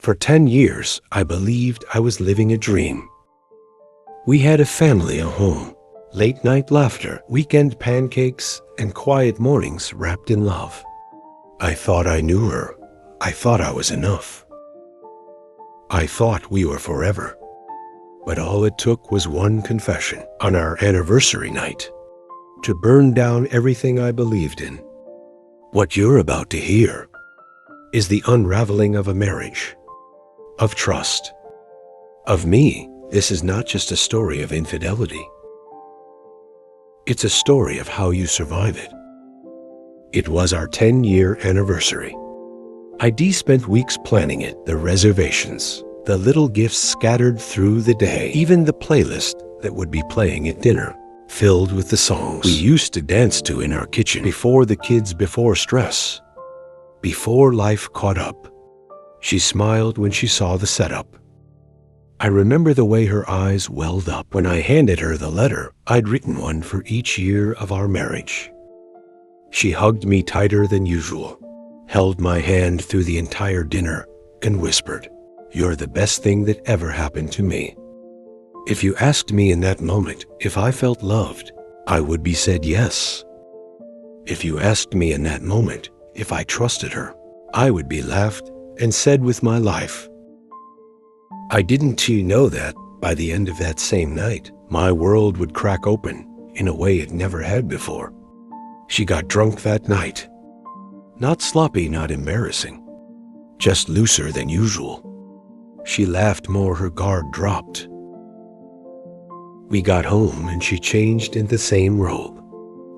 For 10 years, I believed I was living a dream. We had a family, a home, late-night laughter, weekend pancakes, and quiet mornings wrapped in love. I thought I knew her. I thought I was enough. I thought we were forever. But all it took was one confession on our anniversary night to burn down everything I believed in. What you're about to hear is the unraveling of a marriage, of trust, of me. This is not just a story of infidelity. It's a story of how you survive it. It was our 10-year anniversary. I spent weeks planning it, the reservations, the little gifts scattered through the day, even the playlist that would be playing at dinner, filled with the songs we used to dance to in our kitchen before the kids, before stress, before life caught up. She smiled when she saw the setup. I remember the way her eyes welled up when I handed her the letter. I'd written one for each year of our marriage. She hugged me tighter than usual, held my hand through the entire dinner, and whispered, "You're the best thing that ever happened to me." If you asked me in that moment if I felt loved, I would be said yes. If you asked me in that moment if I trusted her, I would be laughed and said with my life. I didn't know that by the end of that same night, my world would crack open in a way it never had before. She got drunk that night. Not sloppy, not embarrassing, just looser than usual. She laughed more, her guard dropped. We got home and she changed in the same robe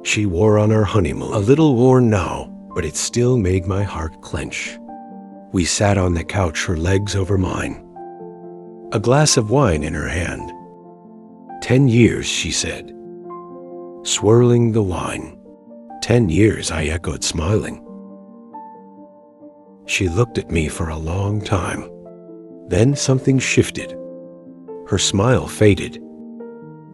she wore on our honeymoon. A little worn now, but it still made my heart clench. We sat on the couch, her legs over mine, a glass of wine in her hand. 10 years, she said, swirling the wine. 10 years, I echoed, smiling. She looked at me for a long time. Then something shifted. Her smile faded.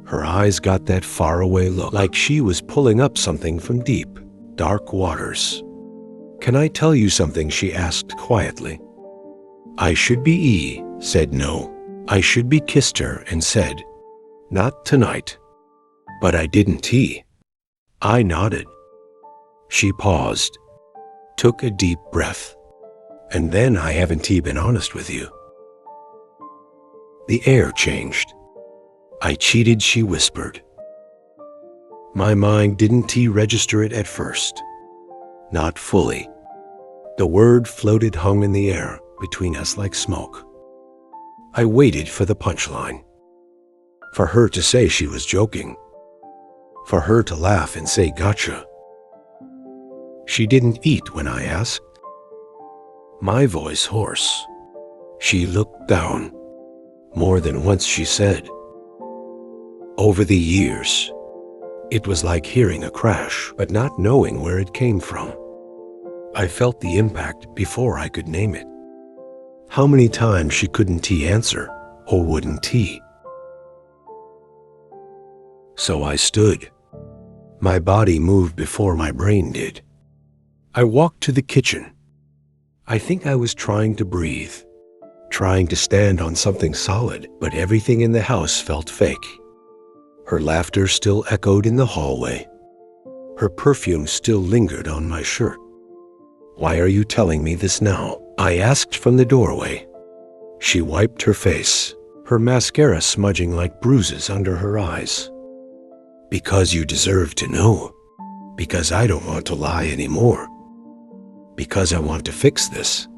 Her eyes got that faraway look, like she was pulling up something from deep, dark waters. "Can I tell you something?" she asked quietly. I should be said no. I should be kissed her and said, "Not tonight." But I didn't. I nodded. She paused, took a deep breath, and then, "I haven't been honest with you." The air changed. "I cheated," she whispered. My mind didn't register it at first. Not fully. The word floated, hung in the air between us like smoke. I waited for the punchline. For her to say she was joking. For her to laugh and say, "Gotcha." She didn't eat when I asked. My voice hoarse. She looked down. More than once she said, "Over the years." It was like hearing a crash, but not knowing where it came from. I felt the impact before I could name it. How many times she couldn't answer, or wouldn't. So I stood. My body moved before my brain did. I walked to the kitchen. I think I was trying to breathe, trying to stand on something solid, but everything in the house felt fake. Her laughter still echoed in the hallway. Her perfume still lingered on my shirt. "Why are you telling me this now?" I asked from the doorway. She wiped her face, her mascara smudging like bruises under her eyes. "Because you deserve to know. Because I don't want to lie anymore. Because I want to fix this."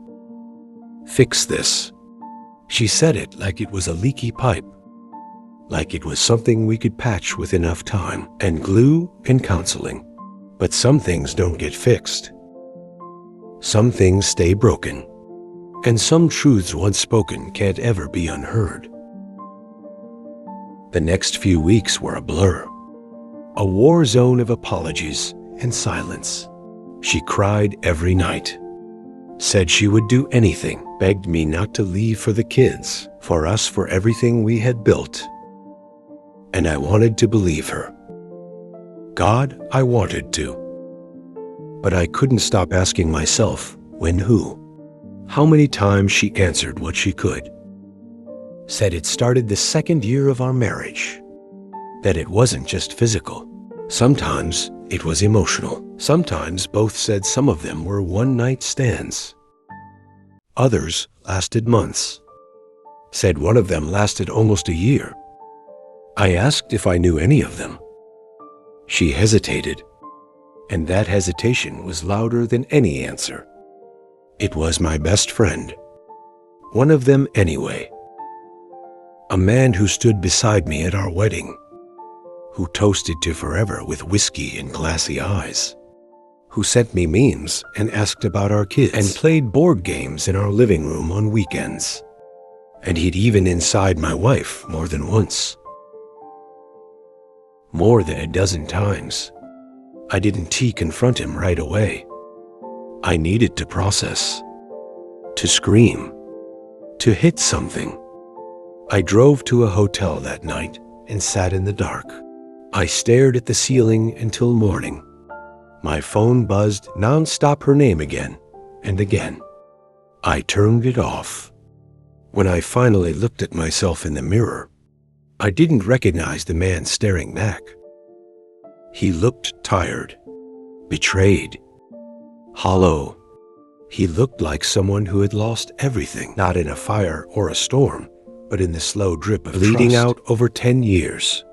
Fix this. She said it like it was a leaky pipe, like it was something we could patch with enough time and glue and counseling. But some things don't get fixed. Some things stay broken, and some truths once spoken can't ever be unheard. The next few weeks were a blur, a war zone of apologies and silence. She cried every night, said she would do anything, begged me not to leave for the kids, for us, for everything we had built. And I wanted to believe her. God, I wanted to. But I couldn't stop asking myself, when, who? how many times she answered what she could. Said it started the second year of our marriage. That it wasn't just physical. Sometimes it was emotional. Sometimes both said some of them were one-night stands. Others lasted months. Said one of them lasted almost a year. I asked if I knew any of them. She hesitated, and that hesitation was louder than any answer. It was my best friend. One of them anyway. A man who stood beside me at our wedding, who toasted to forever with whiskey and glassy eyes, who sent me memes and asked about our kids, and played board games in our living room on weekends. And he'd even inside my wife more than once. More than a dozen times. I didn't confront him right away. I needed to process, to scream, to hit something. I drove to a hotel that night and sat in the dark. I stared at the ceiling until morning. My phone buzzed nonstop her name again and again. I turned it off. When I finally looked at myself in the mirror, I didn't recognize the man staring back. He looked tired, betrayed, hollow. He looked like someone who had lost everything, not in a fire or a storm, but in the slow drip of bleeding out over 10 years.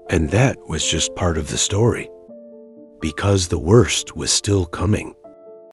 And that was just part of the story, because the worst was still coming.